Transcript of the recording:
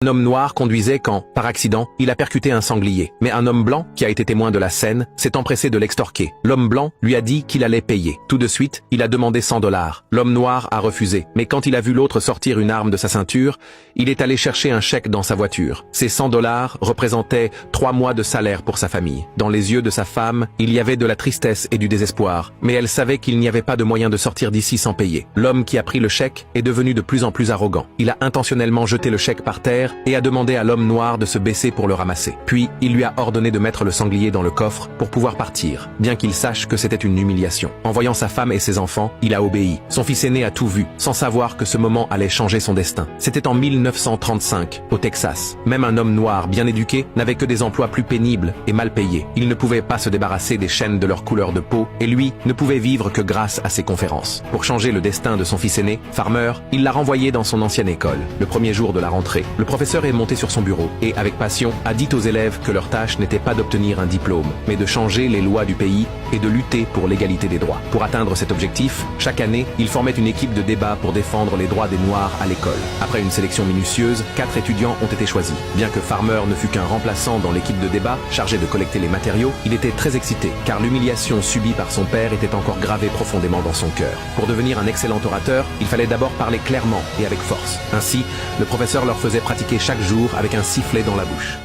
Un homme noir conduisait quand, par accident, il a percuté un sanglier. Mais un homme blanc, qui a été témoin de la scène, s'est empressé de l'extorquer. L'homme blanc lui a dit qu'il allait payer. Tout de suite, il a demandé 100 $. L'homme noir a refusé. Mais quand il a vu l'autre sortir une arme de sa ceinture, il est allé chercher un chèque dans sa voiture. Ces 100 $ représentaient 3 mois de salaire pour sa famille. Dans les yeux de sa femme, il y avait de la tristesse et du désespoir. Mais elle savait qu'il n'y avait pas de moyen de sortir d'ici sans payer. L'homme qui a pris le chèque est devenu de plus en plus arrogant. Il a intentionnellement jeté le chèque par terre et a demandé à l'homme noir de se baisser pour le ramasser. Puis, il lui a ordonné de mettre le sanglier dans le coffre pour pouvoir partir, bien qu'il sache que c'était une humiliation. En voyant sa femme et ses enfants, il a obéi. Son fils aîné a tout vu, sans savoir que ce moment allait changer son destin. C'était en 1935, au Texas. Même un homme noir bien éduqué n'avait que des emplois plus pénibles et mal payés. Il ne pouvait pas se débarrasser des chaînes de leur couleur de peau, et lui ne pouvait vivre que grâce à ses conférences. Pour changer le destin de son fils aîné, Farmer, il l'a renvoyé dans son ancienne école. Le premier jour de la rentrée, le professeur est monté sur son bureau et, avec passion, a dit aux élèves que leur tâche n'était pas d'obtenir un diplôme, mais de changer les lois du pays et de lutter pour l'égalité des droits. Pour atteindre cet objectif, chaque année, il formait une équipe de débat pour défendre les droits des Noirs à l'école. Après une sélection minutieuse, 4 étudiants ont été choisis. Bien que Farmer ne fût qu'un remplaçant dans l'équipe de débat, chargé de collecter les matériaux, il était très excité, car l'humiliation subie par son père était encore gravée profondément dans son cœur. Pour devenir un excellent orateur, il fallait d'abord parler clairement et avec force. Ainsi, le professeur leur faisait pratiquer chaque jour avec un sifflet dans la bouche.